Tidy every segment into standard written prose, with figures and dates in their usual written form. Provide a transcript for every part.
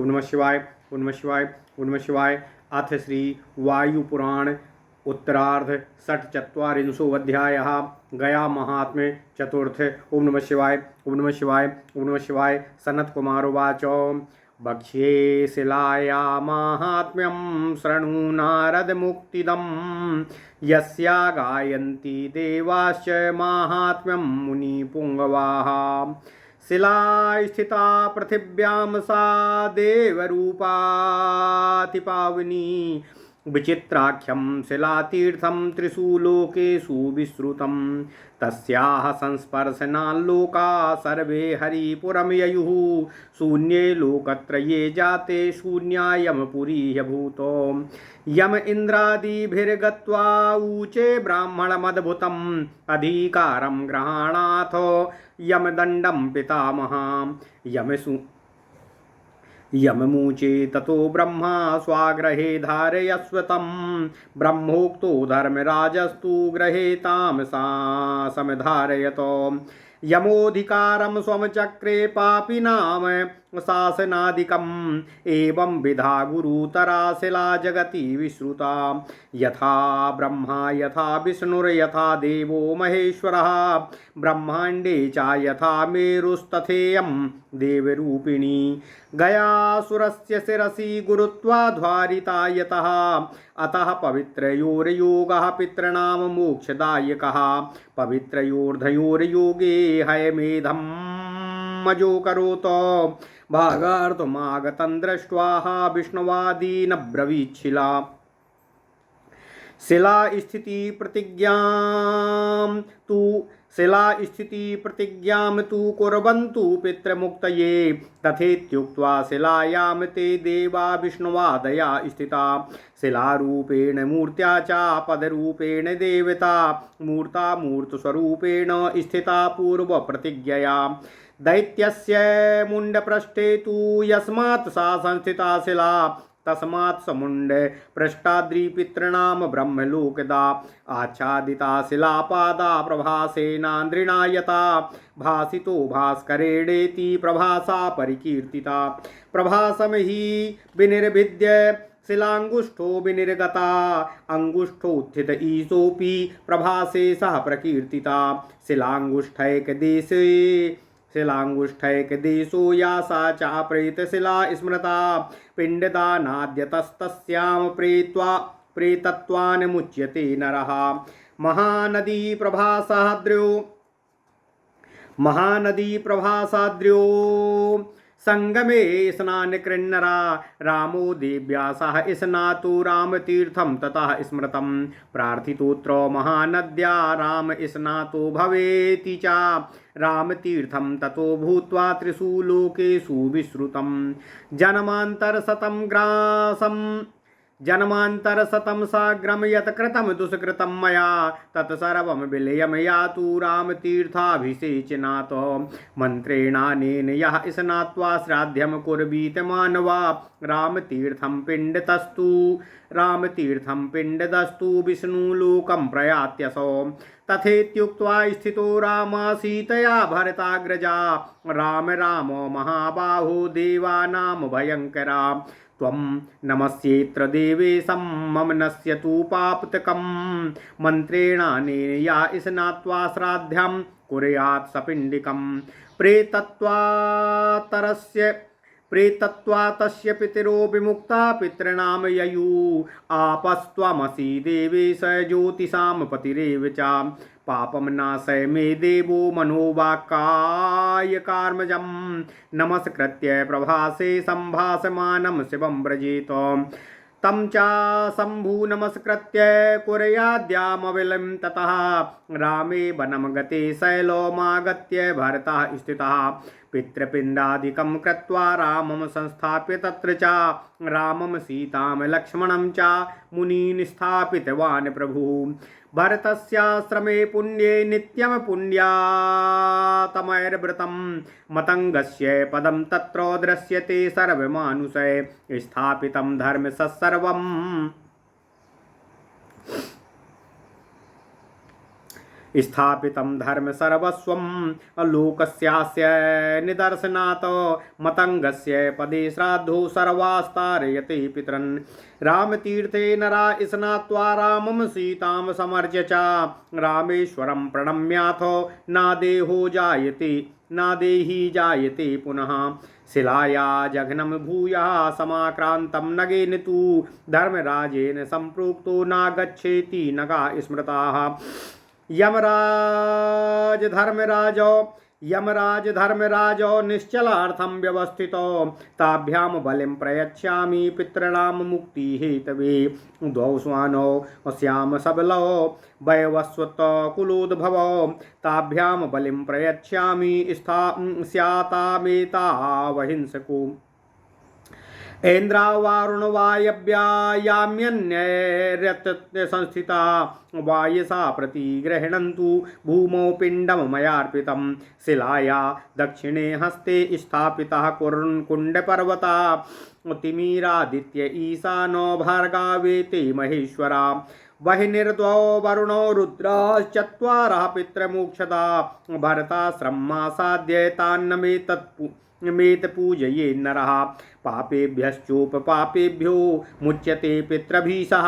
ओम नमः शिवाय। ओम नमः शिवाय। ओम नमः शिवाय। अथ श्री वायुपुराण उत्तरार्ध षट्चत्वारिंशोऽध्यायः गया महात्म्य चतुर्थ। ओम नमः शिवाय। ओम नमः शिवाय। ओम नमः शिवाय। सनत्कुमारोवाच वक्ष्ये शिलाया माहात्म्यं शृणु नारदमुक्तिदं यस्या गायन्ति देवाश्च माहात्म्यं मुनिपुङ्गवाः। शिला स्थिता पृथिव्यां सा देवरूपातिपावनी विचित्राख्यं शिलातीर्थं त्रिषु लोकेषु विश्रुतं तस्याः संस्पर्शनाल्लोका सर्वे हरिपुरं ययुः शून्ये लोकत्रये जाते शून्या यमपुरी ह्यभूतो यम इन्द्रादिभिर्गत्वा ऊचे ब्राह्मणमद्भुतम् अधिकारं गृहाणाथ यमदण्डं पितामहां यममुचे ततो ब्रह्मा स्वाग्रहे धारयस्व तं ब्रह्मोक्तो धर्मराजस्तु गृहे तामसा समधारयतो यमोऽधिकारं स्वमचक्रे पापिनाम शासनादिकम् एवं विधा गुरुतरा शिला जगति विश्रुता यथा ब्रह्मा यथा विष्णुर्यथा देवो महेश्वरः ब्रह्माण्डे च यथा मेरुस्तथेयं देवरूपिणी गयासुरस्य शिरसि गुरुत्वाध्वारिता यतः अतः पवित्रयोर्योगः पितॄणां मोक्षदायकः पवित्रयोर्धयोर्योगे हयमेधं मजो करोतो भागार्थमागतं दृष्ट्वा विष्णुवादीन ब्रवीच्छिला शिला स्थिति प्रतिज्ञां तु कुर्वन्तु पितृमुक्तये तथेत्युक्त्वा शिलायां ते देवा विष्णुवादया स्थिता शिलारूपेण मूर्त्या च पदरूपेण देवता मूर्ता मूर्तस्वरूपेण स्थिता पूर्वप्रतिज्ञया दैत्यस्य मुण्डपृष्ठे तु यस्मात् सा संस्थिता शिला तस्मात् समुण्ड पृष्ठाद्रिपितॄणां ब्रह्मलोकदा आच्छादिता शिलापादा प्रभासेनान्द्रिणा यथा भासितो भास्करेणेति प्रभासा परिकीर्तिता प्रभासं हि विनिर्भिद्य शिलांगुष्ठो विनिर्गता अंगुष्ठोत्थित ईशोऽपि प्रभासे सह प्रकीर्तिता शिलांगुष्ठैकदेशो या सा च प्रेतशिला स्मृता पिण्डदानाद्यतस्तस्यां प्रेतत्वान्मुच्यते नरः महानदी प्रभासाद्र्यो संगमे स्नान कृन्नरा रामो देव्या सह स्नातु रामतीर्थं ततः स्मृतं प्रार्थितोऽत्र महानद्या राम स्नातो भवेति च रामतीर्थं ततो भूत्वा त्रिषु लोकेषु विश्रुतं जन्मान्तरशतं साग्रं यत् कृतं दुष्कृतं मया तत्सर्वं विलयं यातु रामतीर्थाभिषेचनात् मन्त्रेणानेन यः स्नात्वा श्राद्धं कुर्वीत मानवा रामतीर्थं पिण्डदस्तु विष्णुलोकं प्रयात्यसौ तथेत्युक्त्वा स्थितो रामा सीतया भरताग्रजा राम राम महाबाहो देवानां भयङ्करा त्वं नमस्येत्र देवेशं मम नश्यतु पापतकं मन्त्रेणानेन या स्नात्वा श्राद्धं कुर्यात् सपिण्डिकं प्रेतत्वातस्य पितरो विमुक्ता पितॄणां ययु आपस्त्वमसि देवेश ज्योतिषां पतिरेव च पापं नाशय मे देवो मनोवाक्काय कार्मजं नमस्कृत्य प्रभासे सम्भासमानं शिवं व्रजेत तं च शम्भु नमस्कृत्य कुर्याद्यामविलं ततः रामे वनं गते शैलोमागत्य भरतः स्थितः पितृपिण्डादिकं कृत्वा रामं संस्थाप्य तत्र च रामं सीतां लक्ष्मणं च मुनीन् स्थापितवान् प्रभुः भरतस्याश्रमे पुण्ये नित्यं पुण्यातमैर्वृतं मतङ्गस्य पदं तत्र दृश्यते सर्वमानुषे स्थापितं धर्मसत्सर्वम् स्थापितं धर्म सर्वस्वं लोकस्यास्य निदर्शनात् मतंगस्य पदे श्राद्धो सर्वास्तारयते पितरन् रामतीर्थे नरा स्नात्वा रामं सीतां समर्ज्य च रामेश्वरं प्रणम्याथो नादेहो जायते नादेहि जायते पुनः शिलाया जघ्नं भूयः समाक्रान्तं नगेन तु धर्मराजेन सम्प्रोक्तो नागच्छेति नगा स्मृताः यमराज धर्मराजो निश्चलार्थं व्यवस्थितो ताभ्यां बलिं प्रयच्छामि पितॄणां मुक्ति हेतवे द्वौ स्वानौ श्याम सबलौ वयवस्वत कुलोद्भवौ ताभ्यां बलिं प्रयच्छामि स्यातामेतावहिंसको ऐन्द्रावारुण वायव्यायाम्यन्यैर्यत् संस्थिता वायसा प्रतिगृह्णन्तु भूमौ पिण्डं मयार्पितं शिलाया दक्षिणे हस्ते स्थापितः कुण्डपर्वता तिमिरादित्य ईशानो भार्गवेते महेश्वरा वह्निर्द्वौ वरुणो रुद्राश्चत्वारः पितृमोक्षदा भरताश्रमासाद्य तान्नमेत पूजये नरः पापेभ्यश्चोपपापेभ्यो मुच्यते पितृभीषः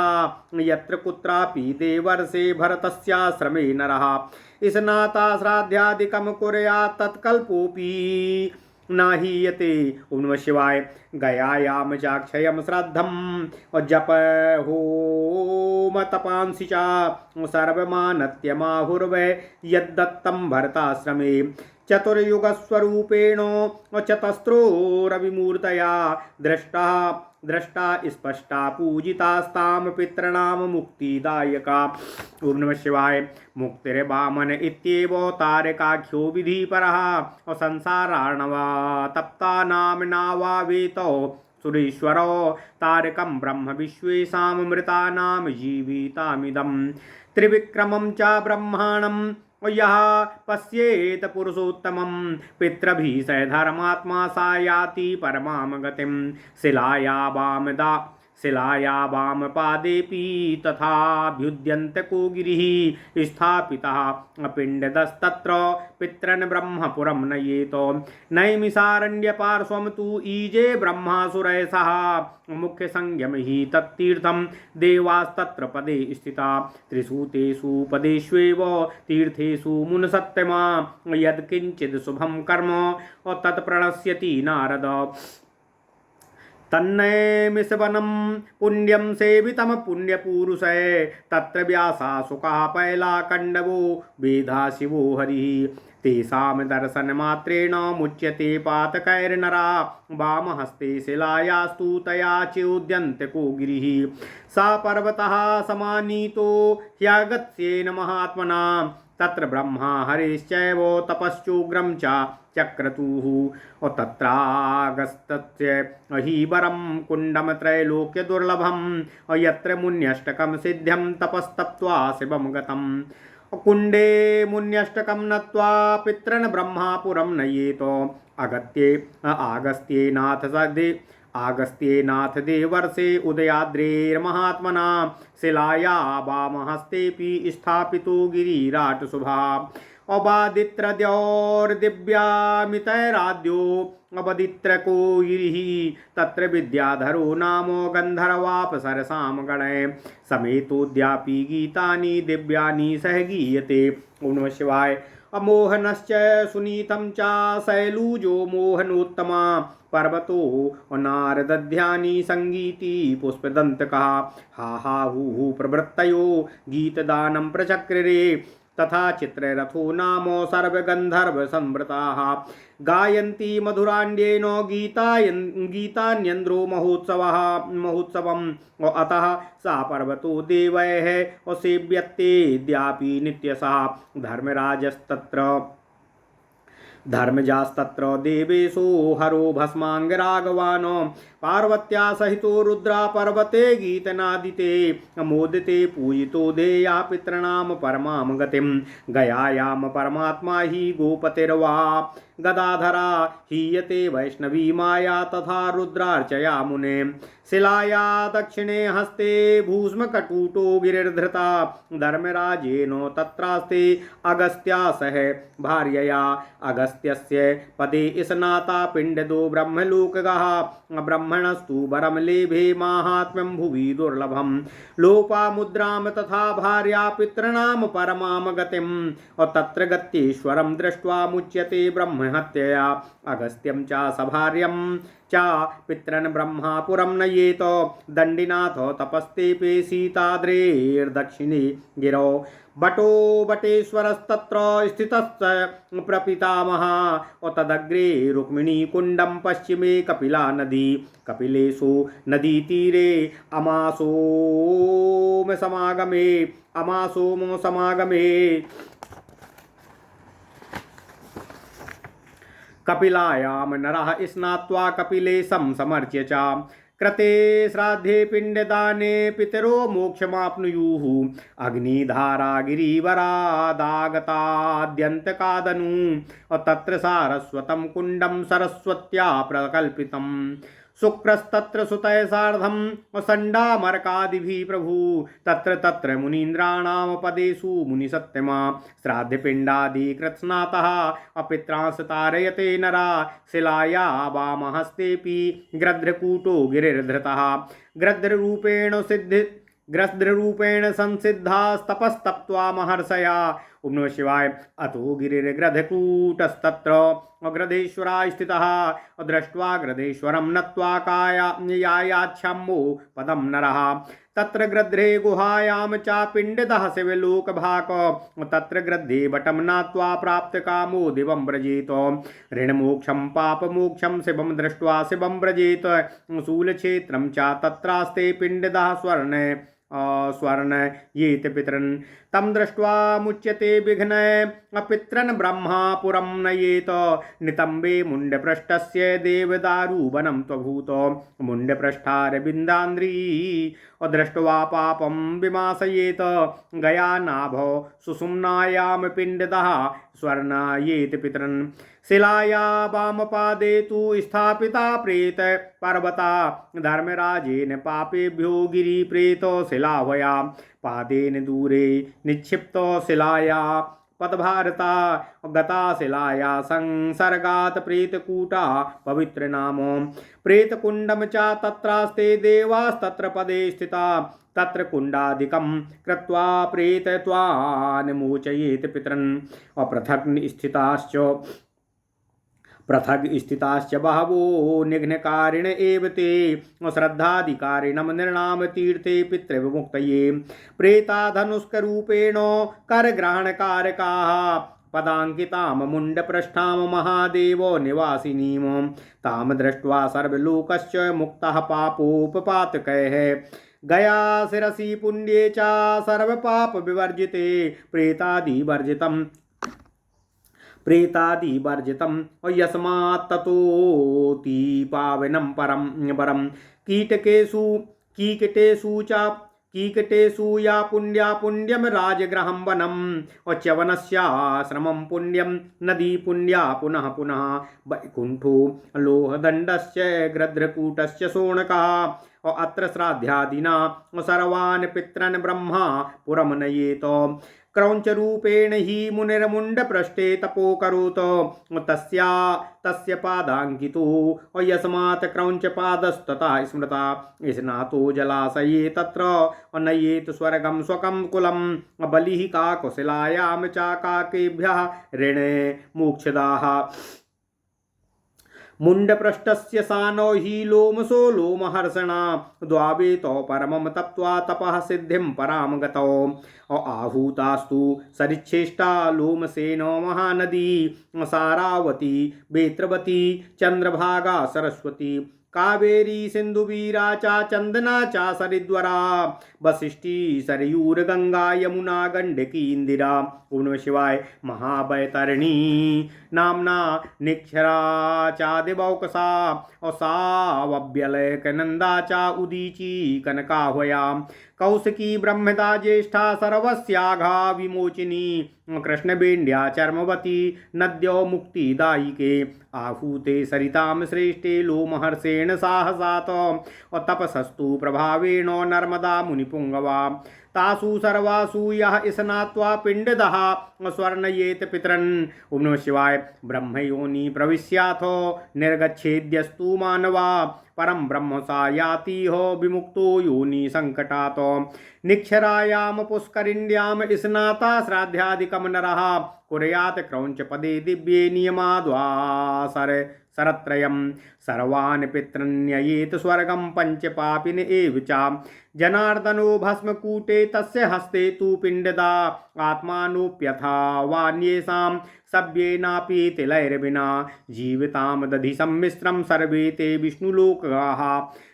यत्र कुत्रापि देवर्षे भरतस्याश्रमे नरः स्नाता श्राद्धादिकं कुर्यात् तत्कल्पोऽपि नाहीयते। ओम नमः शिवाय। गयायाम चाक्षयं श्राद्धं जप होम तपांसि च सर्वमानत्यमाहुर्वै यद्दत्तं भरताश्रमे चतुर्युगस्वरूपेण चतस्रो रविमूर्तया द्रष्टा स्पष्टा पूजितास्तां पितॄणां मुक्तिदायका। ओम नमः शिवाय। मुक्तिर्वामन इत्येव तारकाख्यो विधिपरः संसारार्णवा तप्ता नाम्नावावेतो सुरेश्वरो तारकं ब्रह्म विश्वेशां मृतानां जीवितामिदं त्रिविक्रमं च ब्रह्माणं यः पश्येत पुरुषोत्तमं पितृभिः स धर्मात्मा सा याति परमां गतिं शिलाया वाम पादेपि तथाभ्युद्यन्तको गिरिः स्थापितः पिण्डदस्तत्र पितॄन् ब्रह्मपुरं नयेतो नैमिषारण्यपार्श्वं तु ईजे ब्रह्मासुरैः सह मुख्यसंज्ञं हि तत्तीर्थं देवास्तत्र पदे स्थिता त्रिषु तेषु पदेष्वेव तीर्थेषु मुनसत्तमा यत्किञ्चित् शुभं कर्म तत्प्रणश्यति नारद तन्नैमिषवनं पुण्यं सेवितं पुण्यपूरुषै तत्र व्यासा सुखः पैलाकण्डवो वेदा शिवो हरिः तेषां दर्शनमात्रेण मुच्यते पातकैर्नरा वामहस्ते शिलायास्तु तया चोद्यन्तको गिरिः सा पर्वतः समानीतो ह्यगत्स्येन महात्मना तत्र ब्रह्मा हरिश्चैव तपश्चोग्रं च चक्रतुः तत्रागस्तस्य हीवरं कुण्डं त्रैलोक्यदुर्लभं यत्र मुन्यष्टकं सिद्ध्यं तपस्तप्त्वा शिवं गतं कुण्डे मुन्यष्टकं नत्वा पितॄन् ब्रह्मापुरं नयेतो आगस्त्येनाथ देवर्षे उदयाद्रेर्महात्मना शिलाया वामहस्तेऽपि स्थापितो गिरिराट्शुभा अबादित्रद्योर्दिव्यामितैराद्यो अबदित्रको गिरिः तत्र विद्याधरो नामो गन्धर्वाप्सरसां गणैः समेतोऽद्यापि गीतानि दिव्यानि सह गीयते। ओम नमः शिवाय। अमोहनश्च सुनीतं च शैलूजो मोहनोत्तमा पर्वतो नारदध्यानि संगीति पुष्पदन्तकः हा हा हू प्रवृत्तयो गीतदानं प्रचक्रिरे तथा चित्ररथो नामो सर्वगन्धर्वसंवृताः गायन्ति मधुराण्ड्येन गीतान्यन्द्रो महोत्सवम् अतः सा पर्वतो देवैः सेव्यतेऽद्यापि नित्यशः धर्मजास्तत्र देवेशो हरो भस्माङ्गरागवान् पार्वत्या सहितो रुद्रा पर्वते गीतनादिते मोदिते पूजितो देया पितॄणां परमां गतिं गयायां परमात्मा हि गोपतिर्वा गदाधरा हीयते वैष्णवी माया तथा रुद्रार्चया मुने शिलाया दक्षिणे हस्ते भूष्मकटूटो गिरिर्धृता धर्मराजेनो तत्रास्ते अगस्त्या सह भार्यया अगस्त्यस्य पदे स्नाता पिण्डदो ब्रह्मलोकगः ब्रह्मणस्तु वरम लेभे माहात्म्यं भुवि दुर्लभम् लोपामुद्रां तथा भार्या पितॄणां परमां गतिम् और तत्र गत्येश्वरं दृष्ट्वा मुच्यते ब्रह्महत्यया अगस्त्यं च सभार्यं च पितॄन् ब्रह्मापुरं नयेत दण्डिनाथ तपस्तेपे सीताद्रेर्दक्षिणे गिरौ बटो बटेश्वरस्तत्र स्थितश्च प्रपितामहः तदग्रे रुक्मिणी कुण्डं पश्चिमे कपिला नदी कपिलेषु नदीतीरे अमासोम समागमे कपिलायां नरः स्नात्वा कपिलेशं समर्च्य च कृते श्राद्धे पिण्डदाने पितरो मोक्षमाप्नुयुः अग्निधारा गिरिवरादागताद्यन्तकादनु तत्र सारस्वतं कुण्डं सरस्वत्या प्रकल्पितम् शुक्रस्तत्र सुतय सार्धं सण्डामर्कादिभिः प्रभु तत्र तत्र मुनीन्द्राणां पदेषु मुनिसत्तमा श्राद्धपिण्डादिकृत्स्नातः अपित्रांस तारयते नरा शिलाया वामहस्तेऽपि गृध्रकूटो गिरिर्धृतः ग्रद्ररूपेण संसिद्धास्तपस्तप्त्वा महर्षया ओम नमः शिवाय अतो गिरिर्ग्रधकूटस्तत्र अग्रधेश्वरा स्थितः दृष्ट्वा ग्रधेश्वरं नत्वा कायायाच्छम्मो पदं नरः तत्र ग्रध्रे गुहायां च पिण्डदः शिवलोकभाक तत्र ग्रद्धे वटं नात्वा प्राप्तकामो दिवं व्रजेत ऋणमोक्षं पापमोक्षं शिवं दृष्ट्वा शिवं व्रजेत शूलक्षेत्रं च तत्रास्ते पिण्डदः स्वर्ण येत पितरन् तं दृष्ट्वा मुच्यते विघ्न अपितरन् ब्रह्मापुरं नयेत नितम्बे मुण्डपृष्ठस्य देवदारुवनं त्वभूत मुण्डपृष्ठारविन्दान्द्री दृष्ट्वा पापं विमासयेत गया नाभो सुषुम्नायां पिण्डदः स्वर्णायेत पितरन् शिलाया वामपादे तु स्थापिता प्रेत पर्वता धर्मराजेन पापेभ्यो गिरिप्रेतो शिलावया पादेन दूरे निक्षिप्तो शिलाया पदभारता गता शिलाया संसर्गात् प्रेतकूटा पवित्र नामो प्रेतकुण्डं च तत्रास्ते देवास्तत्र पदे स्थिता तत्र कुण्डादिकं कृत्वा प्रेतत्वान् मोचयेत् पितरन् पृथग् स्थिताश्च बहवो निघ्नकारिण एव ते श्रद्धाधिकारिणं नृणां तीर्थे पितृविमुक्तये प्रेताधनुष्करूपेण करग्रहणकारकाः पदाङ्कितां मुण्डपृष्ठां महादेवो निवासिनीं तां दृष्ट्वा सर्वलोकश्च मुक्तः पापोपपातकैः गया शिरसि पुण्ये च सर्वपापविवर्जिते प्रेतादिवर्जितं यस्मात् ततोति पावनं परं कीकटेषु या पुण्यं राजगृहं वनम् च्यवनस्याश्रमं पुण्यं नदी पुण्या पुनः पुनः वैकुण्ठो लोहदण्डश्च ग्रध्रकूटश्च शोणकः अत्र श्राद्धादिना सर्वान् पितॄन् ब्रह्मा पुरं नयेत क्रौञ्चरूपेण हि मुनिर्मुण्डपृष्ठे तपो करोत् तस्य पादाङ्कितो यस्मात् क्रौञ्चपादस्तथा स्मृता स्नातो जलाशये तत्र नयेत् स्वर्गं स्वकं कुलं बलिः काकशिलायां च काकेभ्यः ऋणे मोक्षदाः मुण्डपृष्ठस्य सानो हि लोमसो लोमहर्षणा द्वावेतो परमं तप्त्वा तपः सिद्धिं परां गतौ आहूतास्तु सरिच्छेष्टा लोमसेनो महानदी सारावती वेत्रवती चन्द्रभागा सरस्वती कावेरी सिंधुवीरा चा चंदना चा सरिद्वरा वसिष्ठी सरयूरगंगा यमुना गंडकी इंदिरा। ओम नमः शिवाय। महावैतरणी नामना निक्षरा चा दिवौकसा और सावव्यलय कनंदा चा उदीची कनकाह्वया कौशिकी ब्रह्मदा ज्येष्ठा सर्वस्याघा विमोचिनी कृष्णवेण्या चर्मवती नद्यो मुक्तिदायिके आहूते सरितां श्रेष्ठे लोमहर्षेण साहसात् और तपसस्तु प्रभावेण नर्मदा मुनिपुंगवा तासु सर्वासु यः स्नात्वा पिंडदः स्वर्णयेत पितरन्। ओम नमः शिवाय। ब्रह्मयोनि प्रविश्याथो निर्गच्छेद्यस्तु मानवा परम ब्रह्म सा याति हो विमुक्तो योनि संकटात्। निक्षरायाम पुष्करिण्याम स्नाता श्राद्धादिकम नरः कुर्यात् क्रौंच पदे दिव्ये नियमाद्वासर सरत्रयम् सर्वान् पितृन्ययेत स्वर्गं पंचपापिन एव च। जनार्दनो भस्मकूटे तस्य हस्ते तु पिंडदा आत्मानोप्यथा वान्येषां सभ्येनापि तिलैर्विना जीवितां दधि सम्मिश्रं सर्वे ते विष्णुलोकाः।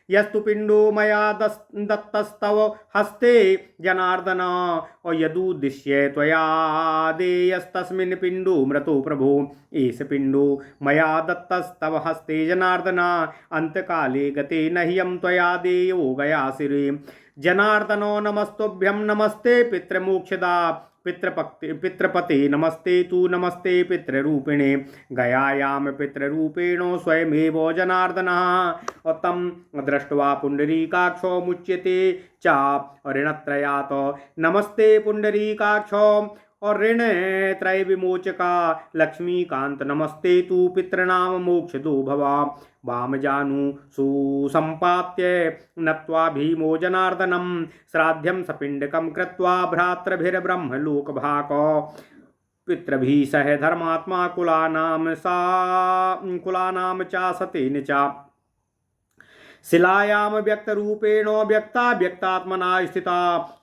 यस्तु पिंडो मया दत्तस्तव हस्ते जनार्दन और यदुद्दिश्य त्वया देयस्तस्मिन् पिंडो मृतो प्रभो। एष पिंडो मया दत्तस्तव हस्ते जनार्दन अंतकाले गते नह्यं त्वया देयो गयासिरे। जनार्दनो नमस्तुभ्यं नमस्ते पितृमोक्षदा पितृपते नमस्ते तु नमस्ते पितृरूपिणे। गयायाम पितृरूपेणो स्वयमेव जनार्दनः और तं दृष्ट्वा पुंडरीकाक्षो मुच्यते च ऋणत्रयात्। नमस्ते पुंडरीकाक्षो और ऋण त्रय विमोचका लक्ष्मीकांत नमस्ते तु पितॄणां मोक्षदो भवा। वामजानु सुसंपात्य नत्वा भीमो जनार्दनं श्राद्धं सपिंडकं कृत्वा भ्रातृभिर्ब्रह्मलोकभाक्। पितृभिः सह धर्मात्मा कुलानां च सतेन च। शिलायां व्यक्तरूपेण व्यक्ता व्यक्तात्मना स्थिता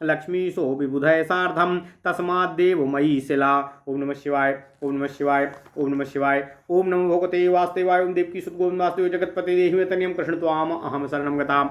लक्ष्मीशो विबुधय सार्धम तस्माद्देव मयि शिला। ओम नमः शिवाय। ओम नमः शिवाय। ओम नमः शिवाय। ओम नमो भगवते वासुदेवाय। ओम देवकी सुत गोविंद वासुदेव जगतपते देहि मे तनियं कृष्ण त्वाम अहम शरणं गता।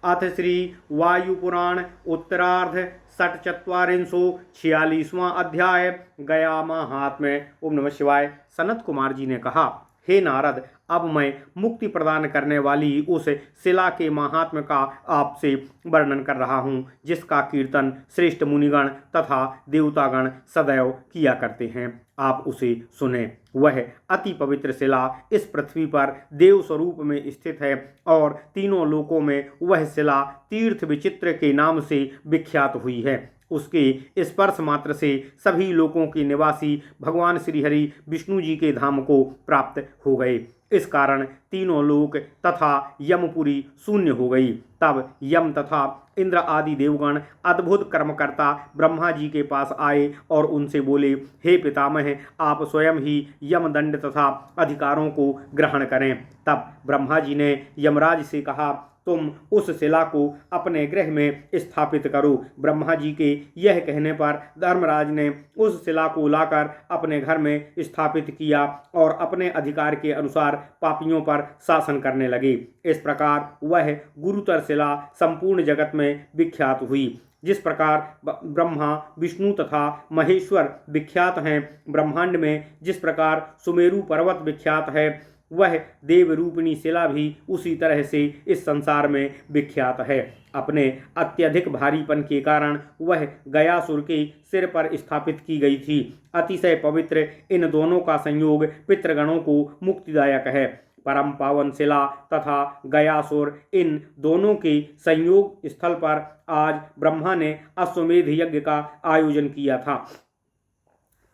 अथ श्री वायुपुराण उत्तरार्ध षट्चत्वारिंशो 46वां अध्याय गया महात्म्य। ओम नमः शिवाय। सनत कुमार जी ने कहा, हे नारद, अब मैं मुक्ति प्रदान करने वाली उस शिला के महात्म्य का आपसे वर्णन कर रहा हूँ, जिसका कीर्तन श्रेष्ठ मुनिगण तथा देवतागण सदैव किया करते हैं। आप उसे सुने। वह अति पवित्र शिला इस पृथ्वी पर देव स्वरूप में स्थित है और तीनों लोकों में वह शिला तीर्थ विचित्र के नाम से विख्यात हुई है। उसके स्पर्श मात्र से सभी लोकों के निवासी भगवान श्रीहरि विष्णु जी के धाम को प्राप्त हो गए। इस कारण तीनों लोक तथा यमपुरी शून्य हो गई। तब यम तथा इंद्र आदि देवगण अद्भुत कर्मकर्ता ब्रह्मा जी के पास आए और उनसे बोले, हे पितामह, आप स्वयं ही यमदंड तथा अधिकारों को ग्रहण करें। तब ब्रह्मा जी ने यमराज से कहा, तुम उस शिला को अपने गृह में स्थापित करो। ब्रह्मा जी के यह कहने पर धर्मराज ने उस शिला को लाकर अपने घर में स्थापित किया और अपने अधिकार के अनुसार पापियों पर शासन करने लगे। इस प्रकार वह गुरुतर शिला संपूर्ण जगत में विख्यात हुई। जिस प्रकार ब्रह्मा विष्णु तथा महेश्वर विख्यात हैं, ब्रह्मांड में जिस प्रकार सुमेरु पर्वत विख्यात है, वह देव रूपिणी शिला भी उसी तरह से इस संसार में विख्यात है। अपने अत्यधिक भारीपन के कारण वह गयासुर के सिर पर स्थापित की गई थी। अतिशय पवित्र इन दोनों का संयोग पितृगणों को मुक्तिदायक है। परम पावन शिला तथा गयासुर, इन दोनों के संयोग स्थल पर आज ब्रह्मा ने अश्वमेध यज्ञ का आयोजन किया था।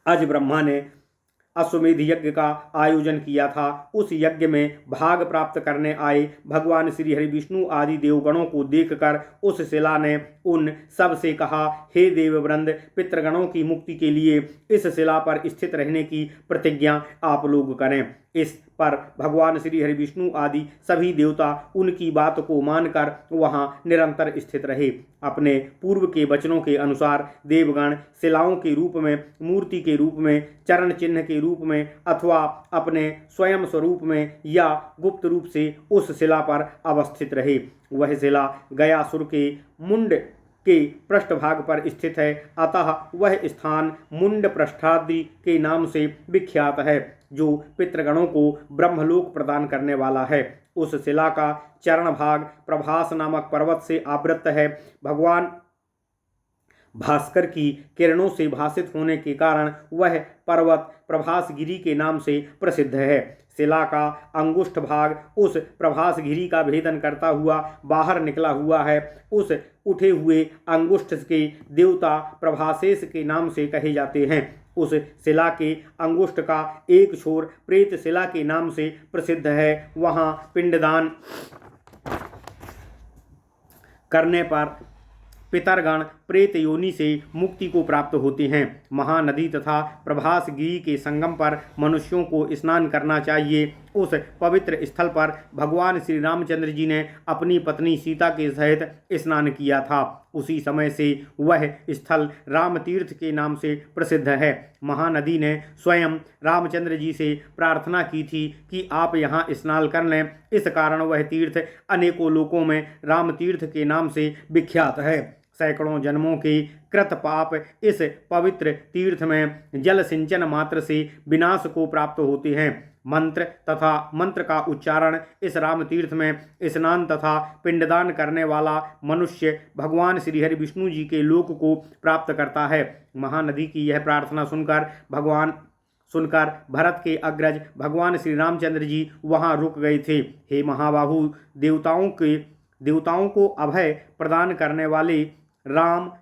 आज ब्रह्मा ने अश्वमेध यज्ञ का आयोजन किया था। उस यज्ञ में भाग प्राप्त करने आए भगवान श्री हरि विष्णु आदि देवगणों को देखकर उस शिला ने उन सब से कहा, हे देववृंद, पितृगणों की मुक्ति के लिए इस शिला पर स्थित रहने की प्रतिज्ञा आप लोग करें। इस पर भगवान श्री हरि विष्णु आदि सभी देवता उनकी बात को मानकर वहां निरंतर स्थित रहे। अपने पूर्व के वचनों के अनुसार देवगण शिलाओं के रूप में, मूर्ति के रूप में, चरण चिन्ह के रूप में अथवा अपने स्वयं स्वरूप में या गुप्त रूप से उस शिला पर अवस्थित रहे। वह शिला गयासुर के मुंड के पृष्ठभाग पर स्थित है, अतः वह स्थान मुंड पृष्ठादि के नाम से विख्यात है, जो पितृगणों को ब्रह्मलोक प्रदान करने वाला है। उस शिला का चरण भाग प्रभास नामक पर्वत से आवृत है। भगवान भास्कर की किरणों से भासित होने के कारण वह पर्वत प्रभासगिरी के नाम से प्रसिद्ध है। शिला का अंगुष्ठ भाग उस प्रभासगिरी का भेदन करता हुआ बाहर निकला हुआ है। उस उठे हुए अंगुष्ठ के देवता प्रभासेस के नाम से कहे जाते हैं। उस शिला के अंगुष्ठ का एक छोर प्रेत शिला के नाम से प्रसिद्ध है। वहाँ पिंडदान करने पर पितरगण प्रेत योनि से मुक्ति को प्राप्त होते हैं। महानदी तथा प्रभासगिरी के संगम पर मनुष्यों को स्नान करना चाहिए। उस पवित्र स्थल पर भगवान श्री रामचंद्र जी ने अपनी पत्नी सीता के सहित स्नान किया था। उसी समय से वह स्थल राम तीर्थ के नाम से प्रसिद्ध है। महानदी ने स्वयं रामचंद्र जी से प्रार्थना की थी कि आप यहाँ स्नान कर लें। इस कारण वह तीर्थ अनेकों लोकों में राम तीर्थ के नाम से विख्यात है। सैकड़ों जन्मों के कृत पाप इस पवित्र तीर्थ में जल सिंचन मात्र से विनाश को प्राप्त होते हैं। मंत्र का उच्चारण इस राम तीर्थ में स्नान तथा पिंडदान करने वाला मनुष्य भगवान श्री हरि विष्णु जी के लोक को प्राप्त करता है। महानदी की यह प्रार्थना सुनकर भरत के अग्रज भगवान श्री रामचंद्र जी वहां रुक गए थे। हे महाबाहु, देवताओं को अभय प्रदान करने वाले राम,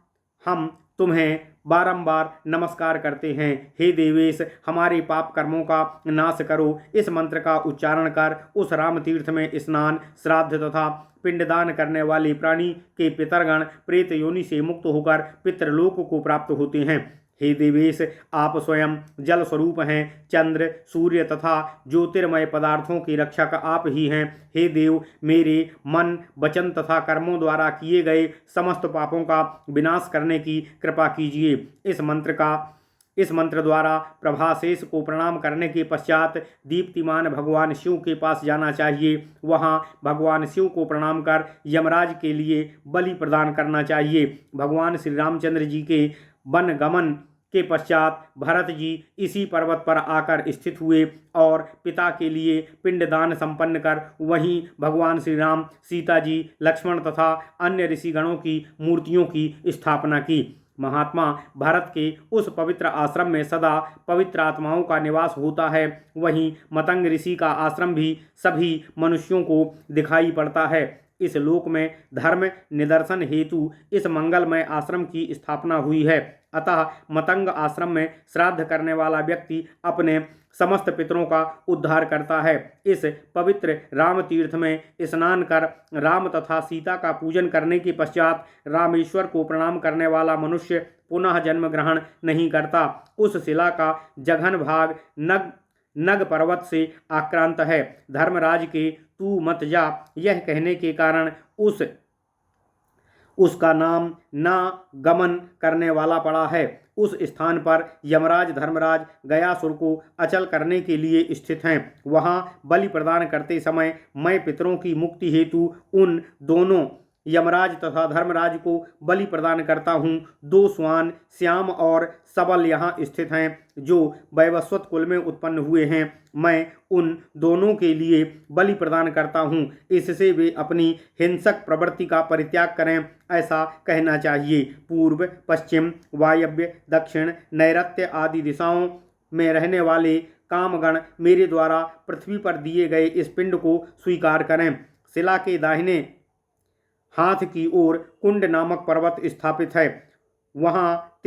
हम तुम्हें बारंबार नमस्कार करते हैं। हे देवेश, हमारे पाप कर्मों का नाश करो। इस मंत्र का उच्चारण कर उस राम तीर्थ में स्नान, श्राद्ध तथा पिंडदान करने वाले प्राणी के पितरगण प्रेत योनि से मुक्त होकर पितृलोक को प्राप्त होते हैं। हे देवेश, आप स्वयं जल स्वरूप हैं। चंद्र, सूर्य तथा ज्योतिर्मय पदार्थों के रक्षक आप ही हैं। हे देव, मेरे मन, वचन तथा कर्मों द्वारा किए गए समस्त पापों का विनाश करने की कृपा कीजिए। इस मंत्र द्वारा प्रभासेस को प्रणाम करने के पश्चात दीप्तिमान भगवान शिव के पास जाना चाहिए। वहाँ भगवान शिव को प्रणाम कर यमराज के लिए बलि प्रदान करना चाहिए। भगवान श्री रामचंद्र जी के वन गमन के पश्चात भरत जी इसी पर्वत पर आकर स्थित हुए और पिता के लिए पिंडदान संपन्न कर वहीं भगवान श्री राम, सीता जी, लक्ष्मण तथा अन्य ऋषिगणों की मूर्तियों की स्थापना की। महात्मा भारत के उस पवित्र आश्रम में सदा पवित्र आत्माओं का निवास होता है। वहीं मतंग ऋषि का आश्रम भी सभी मनुष्यों को दिखाई पड़ता है। इस लोक में धर्म निदर्शन हेतु इस मंगलमय आश्रम की स्थापना हुई है। अतः मतंग आश्रम में श्राद्ध करने वाला व्यक्ति अपने समस्त पितरों का उद्धार करता है। इस पवित्र राम तीर्थ में स्नान कर राम तथा सीता का पूजन करने के पश्चात रामेश्वर को प्रणाम करने वाला मनुष्य पुनः जन्म ग्रहण नहीं करता। उस शिला का जघन भाग नग पर्वत से आक्रांत है। धर्मराज के तू मत जा यह कहने के कारण उसका नाम ना गमन करने वाला पड़ा है। उस स्थान पर यमराज धर्मराज गयासुर को अचल करने के लिए स्थित हैं। वहाँ बलि प्रदान करते समय मैं पितरों की मुक्ति हेतु उन दोनों यमराज तथा धर्मराज को बलि प्रदान करता हूँ। 2 श्वान श्याम और सबल यहाँ स्थित हैं जो वैवस्वत कुल में उत्पन्न हुए हैं। मैं उन दोनों के लिए बलि प्रदान करता हूँ। इससे वे अपनी हिंसक प्रवृत्ति का परित्याग करें, ऐसा कहना चाहिए। पूर्व, पश्चिम, वायव्य, दक्षिण, नैऋत्य आदि दिशाओं में रहने वाले कामगण मेरे द्वारा पृथ्वी पर दिए गए इस पिंड को स्वीकार करें। शिला के दाहिने हाथ की ओर कुंड नामक पर्वत स्थापित है। वहाँ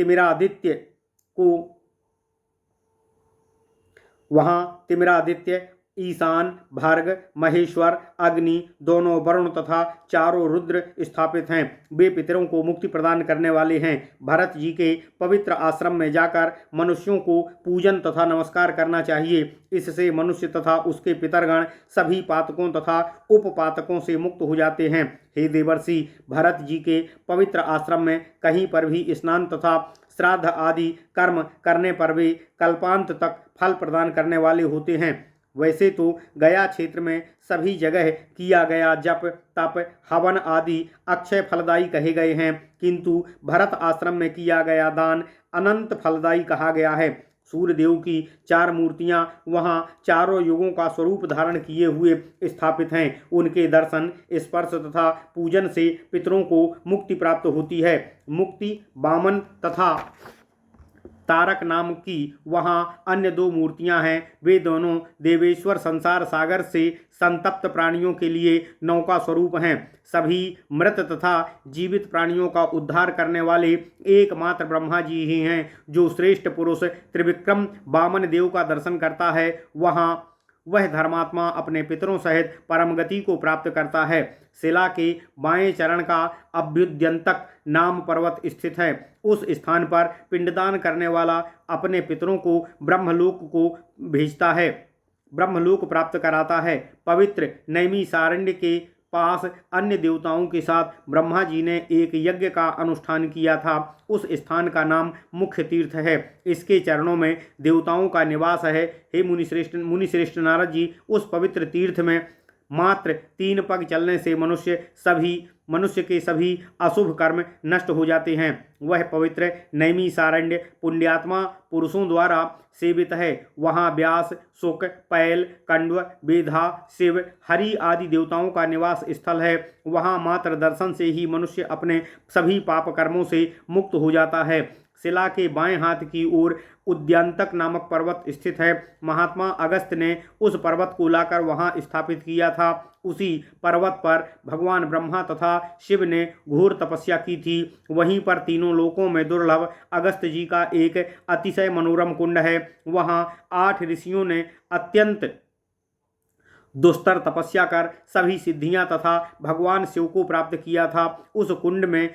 तिमिरादित्य, ईशान, भर्ग, महेश्वर, अग्नि, दोनों वरुण तथा चारों रुद्र स्थापित हैं। वे पितरों को मुक्ति प्रदान करने वाले हैं। भरत जी के पवित्र आश्रम में जाकर मनुष्यों को पूजन तथा नमस्कार करना चाहिए। इससे मनुष्य तथा उसके पितरगण सभी पातकों तथा उपपातकों से मुक्त हो जाते हैं। हे देवर्षि, भरत जी के पवित्र आश्रम में कहीं पर भी स्नान तथा श्राद्ध आदि कर्म करने पर वे कल्पांत तक फल प्रदान करने वाले होते हैं। वैसे तो गया क्षेत्र में सभी जगह किया गया जप, तप, हवन आदि अक्षय फलदायी कहे गए हैं, किंतु भरत आश्रम में किया गया दान अनंत फलदायी कहा गया है। सूर्यदेव की 4 मूर्तियां वहां चारों युगों का स्वरूप धारण किए हुए स्थापित हैं। उनके दर्शन, स्पर्श तथा पूजन से पितरों को मुक्ति प्राप्त होती है। मुक्ति वामन तथा तारक नाम की वहां अन्य 2 मूर्तियां हैं। वे दोनों देवेश्वर संसार सागर से संतप्त प्राणियों के लिए नौका स्वरूप हैं। सभी मृत तथा जीवित प्राणियों का उद्धार करने वाले एकमात्र ब्रह्मा जी ही हैं। जो श्रेष्ठ पुरुष त्रिविक्रम वामन देव का दर्शन करता है वह धर्मात्मा अपने पितरों सहित परम गति को प्राप्त करता है। शिला के बाएं चरण का अभ्युद्यंतक नाम पर्वत स्थित है। उस स्थान पर पिंडदान करने वाला अपने पितरों को ब्रह्मलोक को भेजता है, ब्रह्मलोक प्राप्त कराता है। पवित्र नैमिषारण्य के पास अन्य देवताओं के साथ ब्रह्मा जी ने एक यज्ञ का अनुष्ठान किया था। उस स्थान का नाम मुख्य तीर्थ है। इसके चरणों में देवताओं का निवास है। हे मुनिश्रेष्ठ नारद जी, उस पवित्र तीर्थ में मात्र 3 पग चलने से मनुष्य के सभी अशुभ कर्म नष्ट हो जाते हैं। वह पवित्र नैमिषारण्य पुण्यात्मा पुरुषों द्वारा सेवित है। वहाँ व्यास, शुक, पैल, कंडव, बेधा, शिव, हरि आदि देवताओं का निवास स्थल है। वहाँ मात्र दर्शन से ही मनुष्य अपने सभी पाप कर्मों से मुक्त हो जाता है। शिला के बाएं हाथ की ओर उद्यांतक नामक पर्वत स्थित है। महात्मा अगस्त्य ने उस पर्वत को लाकर वहां स्थापित किया था। उसी पर्वत पर भगवान ब्रह्मा तथा शिव ने घोर तपस्या की थी। वहीं पर तीनों लोकों में दुर्लभ अगस्त्य जी का एक अतिशय मनोरम कुंड है। वहां 8 ऋषियों ने अत्यंत दुस्तर तपस्या कर सभी सिद्धियां तथा भगवान शिव को प्राप्त किया था। उस कुंड में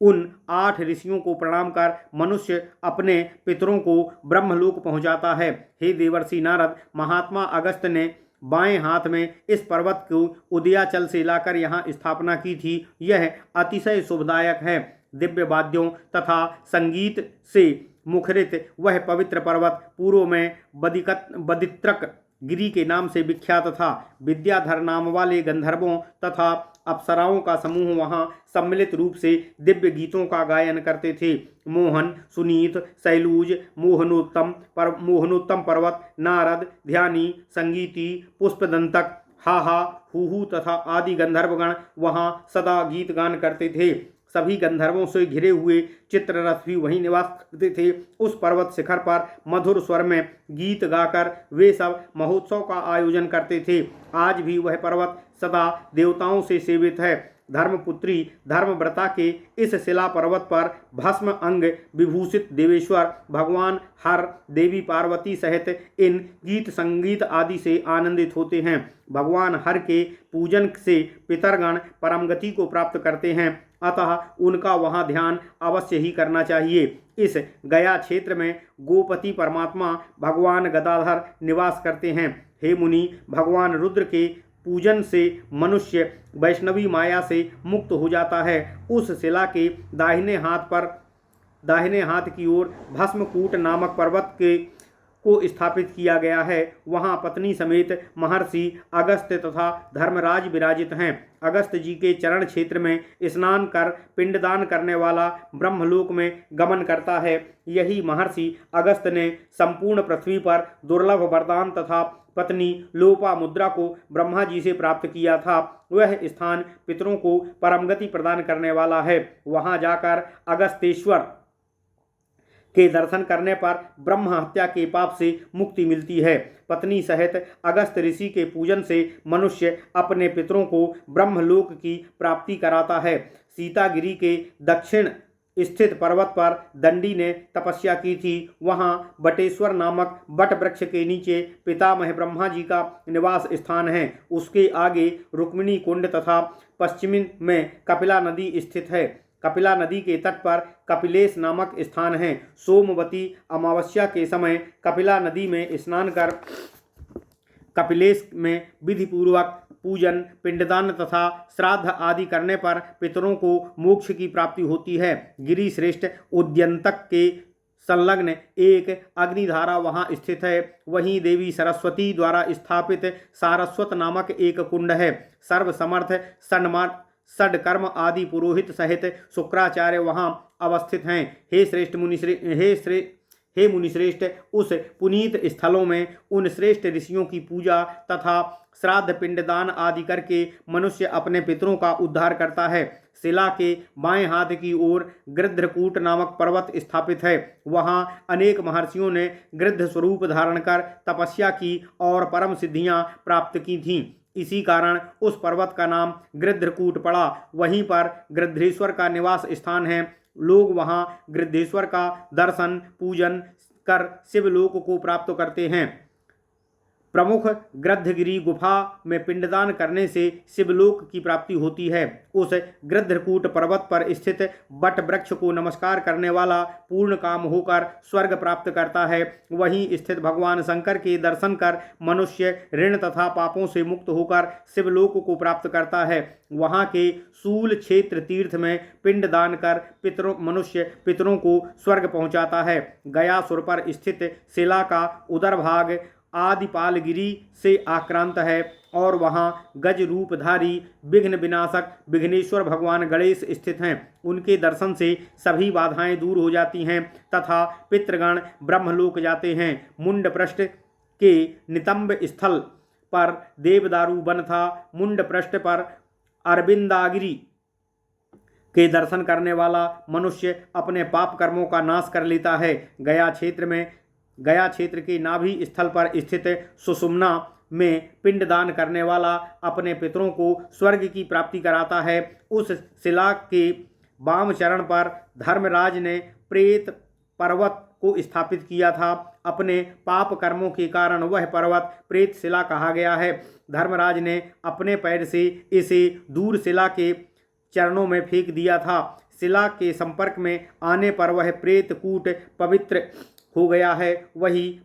उन 8 ऋषियों को प्रणाम कर मनुष्य अपने पितरों को ब्रह्मलोक पहुंचाता है। हे देवर्षि नारद, महात्मा अगस्त्य ने बाएं हाथ में इस पर्वत को उदयाचल से लाकर यहाँ स्थापना की थी। यह अतिशय शुभदायक है। दिव्य वाद्यों तथा संगीत से मुखरित वह पवित्र पर्वत पूर्व में बदित्रक गिरी के नाम से विख्यात था। विद्याधर नाम वाले गंधर्वों तथा अप्सराओं का समूह वहां सम्मिलित रूप से दिव्य गीतों का गायन करते थे। मोहन, सुनीत, शैलूज, मोहनोत्तम पर्वत, नारद, ध्यानी, संगीती, पुष्पदंतक, हाहा, हूहू तथा आदि गंधर्वगण वहां सदा गीत गान करते थे। सभी गंधर्वों से घिरे हुए चित्ररथ भी वहीं निवास करते थे। उस पर्वत शिखर पर मधुर स्वर में गीत गाकर वे सब महोत्सव का आयोजन करते थे। आज भी वह पर्वत सदा देवताओं से सेवित है। धर्मपुत्री धर्मव्रता के इस शिला पर्वत पर भस्म अंग विभूषित देवेश्वर भगवान हर, देवी पार्वती सहित इन गीत संगीत आदि से आनंदित होते हैं। भगवान हर के पूजन से पितरगण परम गति को प्राप्त करते हैं। अतः उनका वहाँ ध्यान अवश्य ही करना चाहिए। इस गया क्षेत्र में गोपति परमात्मा भगवान गदाधर निवास करते हैं। हे मुनि, भगवान रुद्र के पूजन से मनुष्य वैष्णवी माया से मुक्त हो जाता है। उस शिला के दाहिने हाथ की ओर भस्मकूट नामक पर्वत को स्थापित किया गया है। वहाँ पत्नी समेत महर्षि अगस्त्य तथा धर्मराज विराजित हैं। अगस्त्य जी के चरण क्षेत्र में स्नान कर पिंडदान करने वाला ब्रह्मलोक में गमन करता है। यही महर्षि अगस्त्य ने संपूर्ण पृथ्वी पर दुर्लभ वरदान तथा पत्नी लोपामुद्रा को ब्रह्मा जी से प्राप्त किया था। वह स्थान पितरों को परमगति प्रदान करने वाला है। वहां जाकर अगस्तेश्वर के दर्शन करने पर ब्रह्म हत्या के पाप से मुक्ति मिलती है। पत्नी सहित अगस्त ऋषि के पूजन से मनुष्य अपने पितरों को ब्रह्मलोक की प्राप्ति कराता है। सीतागिरी के दक्षिण स्थित पर्वत पर दंडी ने तपस्या की थी। वहां बटेश्वर नामक बट वृक्ष के नीचे पितामह ब्रह्मा जी का निवास स्थान है। उसके आगे रुक्मिणी कुंड तथा पश्चिम में कपिला नदी स्थित है। कपिला नदी के तट पर कपिलेश नामक स्थान है। सोमवती अमावस्या के समय कपिला नदी में स्नान कर कपिलेश में विधि पूर्वक पूजन, पिंडदान तथा श्राद्ध आदि करने पर पितरों को मोक्ष की प्राप्ति होती है। गिरि श्रेष्ठ उद्यंतक के संलग्न एक अग्निधारा वहाँ स्थित है। वहीं देवी सरस्वती द्वारा स्थापित सारस्वत नामक एक कुंड है। सर्वसमर्थ षड्कर्म आदि पुरोहित सहित शुक्राचार्य वहाँ अवस्थित हैं। हे हे मुनिश्रेष्ठ, उस पुनीत स्थलों में उन श्रेष्ठ ऋषियों की पूजा तथा श्राद्ध पिंडदान आदि करके मनुष्य अपने पितरों का उद्धार करता है। शिला के बाएं हाथ की ओर गृध्रकूट नामक पर्वत स्थापित है। वहां अनेक महर्षियों ने गृध्र स्वरूप धारण कर तपस्या की और परम सिद्धियां प्राप्त की थीं। इसी कारण उस पर्वत का नाम गृध्रकूट पड़ा। वहीं पर गृध्रेश्वर का निवास स्थान है। लोग वहां गृध्रेश्वर का दर्शन पूजन कर शिवलोक को प्राप्त करते हैं। प्रमुख गृध्रगिरी गुफा में पिंडदान करने से शिवलोक की प्राप्ति होती है। उस गृध्रकूट पर्वत पर स्थित बट वृक्ष को नमस्कार करने वाला पूर्ण काम होकर स्वर्ग प्राप्त करता है। वहीं स्थित भगवान शंकर के दर्शन कर मनुष्य ऋण तथा पापों से मुक्त होकर शिवलोक को प्राप्त करता है। वहाँ के शूल क्षेत्र तीर्थ में पिंडदान कर मनुष्य पितरों को स्वर्ग पहुँचाता है। गयासुर पर स्थित शिला का उदर भाग आदिपालगिरी से आक्रांत है और वहाँ गज रूपधारी विघ्न विनाशक विघ्नेश्वर भगवान गणेश स्थित हैं। उनके दर्शन से सभी बाधाएं दूर हो जाती हैं तथा पितृगण ब्रह्मलोक जाते हैं। मुंड पृष्ठ के नितंब स्थल पर देवदारू वन था। मुंड पृष्ठ पर अरविंदागिरी के दर्शन करने वाला मनुष्य अपने पाप कर्मों का नाश कर लेता है। गया क्षेत्र के नाभि स्थल पर स्थित सुषुम्ना में पिंडदान करने वाला अपने पितरों को स्वर्ग की प्राप्ति कराता है। उस शिला के वाम चरण पर धर्मराज ने प्रेत पर्वत को स्थापित किया था। अपने पाप कर्मों के कारण वह पर्वत प्रेत शिला कहा गया है। धर्मराज ने अपने पैर से इसे दूर शिला के चरणों में फेंक दिया था। शिला के संपर्क में आने पर वह प्रेतकूट पवित्र हो गया है। वहीं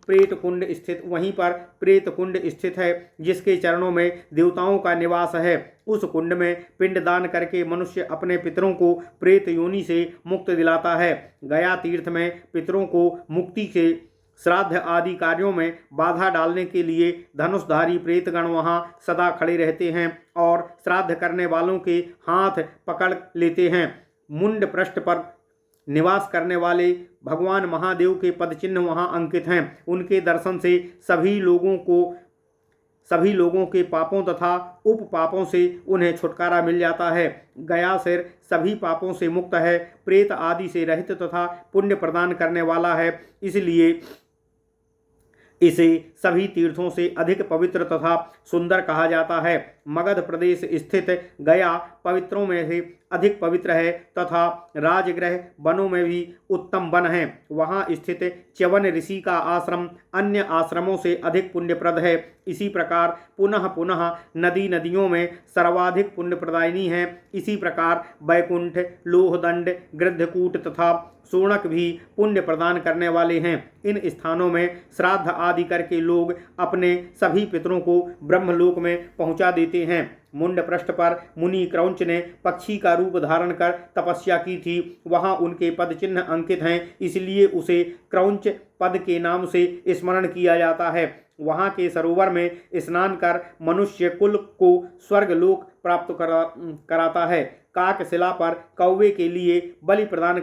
पर प्रेत कुंड स्थित है, जिसके चरणों में देवताओं का निवास है। उस कुंड में पिंडदान करके मनुष्य अपने पितरों को प्रेत योनि से मुक्त दिलाता है। गया तीर्थ में पितरों को मुक्ति के श्राद्ध आदि कार्यों में बाधा डालने के लिए धनुषधारी प्रेतगण वहां सदा खड़े रहते हैं और श्राद्ध करने वालों के हाथ पकड़ लेते हैं। मुंड पृष्ठ पर निवास करने वाले भगवान महादेव के पदचिन्ह वहां अंकित हैं। उनके दर्शन से सभी लोगों के पापों तथा उपपापों से उन्हें छुटकारा मिल जाता है। गया सिर सभी पापों से मुक्त है, प्रेत आदि से रहित तथा पुण्य प्रदान करने वाला है। इसलिए इसे सभी तीर्थों से अधिक पवित्र तथा सुंदर कहा जाता है। मगध प्रदेश स्थित गया पवित्रों में से अधिक पवित्र है तथा राजगृह वनों में भी उत्तम वन है। वहाँ स्थित च्यवन ऋषि का आश्रम अन्य आश्रमों से अधिक पुण्यप्रद है। इसी प्रकार पुनः पुनः नदियों में सर्वाधिक पुण्यप्रदायिनी है। इसी प्रकार बैकुंठ, लोहदंड, गृध्रकूट तथा शोणक भी पुण्य प्रदान करने वाले हैं। इन स्थानों में श्राद्ध आदि करके लोग अपने सभी पितरों को ब्रह्मलोक में पहुंचा देते हैं। मुंड पृष्ठ पर मुनि क्रौंच ने पक्षी का रूप धारण कर तपस्या की थी। वहां उनके पद चिन्ह अंकित हैं, इसलिए उसे क्रौंच पद के नाम से स्मरण किया जाता है। वहां के सरोवर में स्नान कर मनुष्य कुल को स्वर्ग लोक प्राप्त कराता है। काकशिला पर कौवे के लिए बलि प्रदान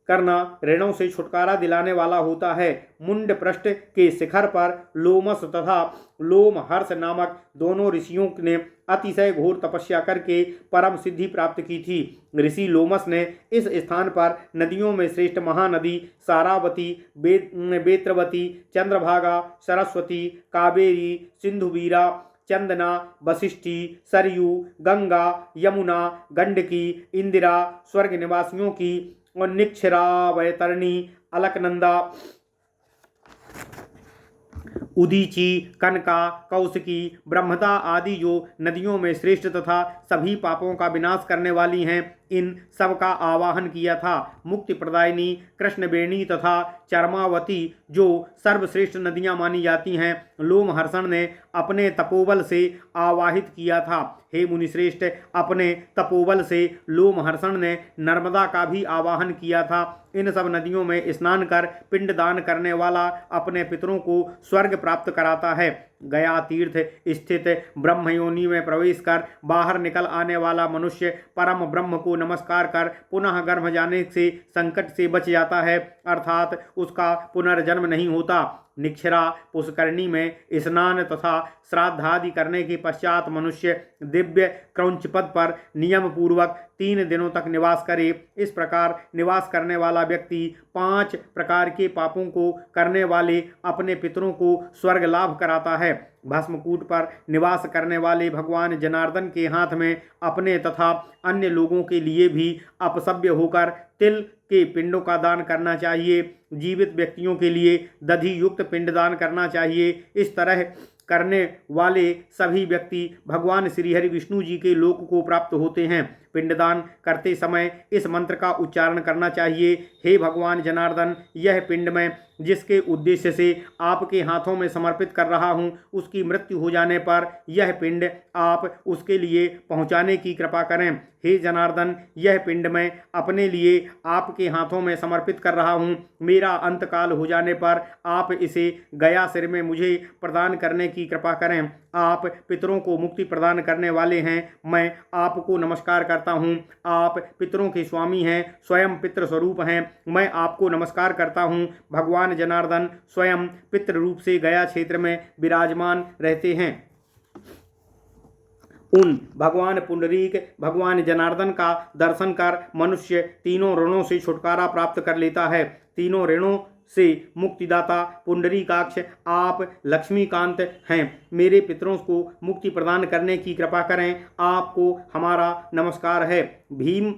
करना ऋणों से छुटकारा दिलाने वाला होता है। मुंड पृष्ठ के शिखर पर लोमस तथा लोमहर्ष नामक दोनों ऋषियों ने अतिशय घोर तपस्या करके परम सिद्धि प्राप्त की थी। ऋषि लोमस ने इस स्थान पर नदियों में श्रेष्ठ महानदी सारावती, बेत्रवती, चंद्रभागा, सरस्वती, कावेरी, सिंधुवीरा, चंदना, वशिष्ठी, सरयू, गंगा, यमुना, गंडकी, इंदिरा, स्वर्ग निवासियों की और निक्षरा, वैतरणी, अलकनंदा, उदीची, कनका, कौशिकी, ब्रह्मदा आदि जो नदियों में श्रेष्ठ तथा सभी पापों का विनाश करने वाली हैं, इन सब का आवाहन किया था। मुक्ति प्रदायिनी, कृष्णवेणी तथा चरमावती जो सर्वश्रेष्ठ नदियां मानी जाती हैं, लोमहर्षण ने अपने तपोबल से आवाहित किया था। हे मुनिश्रेष्ठ, अपने तपोबल से लोमहर्षण ने नर्मदा का भी आवाहन किया था। इन सब नदियों में स्नान कर पिंडदान करने वाला अपने पितरों को स्वर्ग प्राप्त कराता है। गया तीर्थ स्थित ब्रह्मयोनि में प्रवेश कर बाहर निकल आने वाला मनुष्य परम ब्रह्म को नमस्कार कर पुनः गर्भ जाने से संकट से बच जाता है, अर्थात उसका पुनर्जन्म नहीं होता। निक्षरा पुष्करणी में स्नान तथा श्राद्धादि करने के पश्चात मनुष्य दिव्य क्रौंच पद पर नियम पूर्वक 3 दिनों तक निवास करे। इस प्रकार निवास करने वाला व्यक्ति 5 प्रकार के पापों को करने वाले अपने पितरों को स्वर्ग लाभ कराता है। भस्मकूट पर निवास करने वाले भगवान जनार्दन के हाथ में अपने तथा अन्य लोगों के लिए भी अपसभ्य होकर तिल के पिंडों का दान करना चाहिए। जीवित व्यक्तियों के लिए दधि युक्त पिंड दान करना चाहिए। इस तरह करने वाले सभी व्यक्ति भगवान श्री हरि विष्णु जी के लोक को प्राप्त होते हैं। पिंडदान करते समय इस मंत्र का उच्चारण करना चाहिए। हे भगवान जनार्दन, यह पिंड मैं जिसके उद्देश्य से आपके हाथों में समर्पित कर रहा हूँ, उसकी मृत्यु हो जाने पर यह पिंड आप उसके लिए पहुँचाने की कृपा करें। हे जनार्दन, यह पिंड मैं अपने लिए आपके हाथों में समर्पित कर रहा हूँ। मेरा अंतकाल हो जाने पर आप इसे गया सिर में मुझे प्रदान करने की कृपा करें। आप पितरों को मुक्ति प्रदान करने वाले हैं, मैं आपको नमस्कार करता हूँ। आप पितरों के स्वामी हैं, स्वयं पितृ स्वरूप हैं, मैं आपको नमस्कार करता हूँ। भगवान जनार्दन स्वयं पितृ रूप से गया क्षेत्र में विराजमान रहते हैं। उन भगवान पुंडरीक भगवान जनार्दन का दर्शन कर मनुष्य तीनों ऋणों से छुटकारा प्राप्त कर लेता है। तीनों ऋणों से मुक्तिदाता पुंडरीकाक्ष आप लक्ष्मीकांत हैं। मेरे पितरों को मुक्ति प्रदान करने की कृपा करें। आपको हमारा नमस्कार है। भीम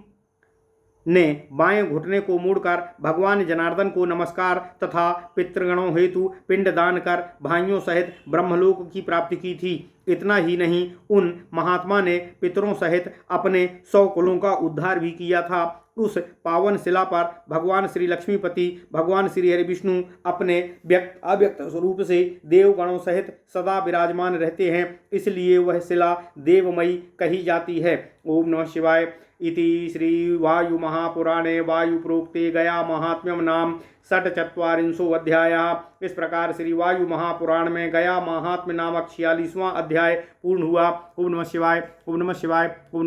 ने बाएं घुटने को मोड़कर भगवान जनार्दन को नमस्कार तथा पितृगणों हेतु पिंड दान कर भाइयों सहित ब्रह्मलोक की प्राप्ति की थी। इतना ही नहीं, उन महात्मा ने पितरों सहित अपने 100 कुलों का उद्धार भी किया था। उस पावन शिला पर भगवान श्री लक्ष्मीपति भगवान श्री हरि विष्णु अपने व्यक्त अव्यक्त स्वरूप से देवगणों सहित सदा विराजमान रहते हैं, इसलिए वह शिला देवमयी कही जाती है। ओम नमः शिवाय। इति श्री वायु महापुराणे वायु प्रोक्ते गया महात्म्यम नाम 44 अध्याय। इस प्रकार श्री वायु महापुराण में गया महात्म्य नामक 46वां अध्याय पूर्ण हुआ। ओम नमः शिवाय। ओम नमः शिवाय। ओम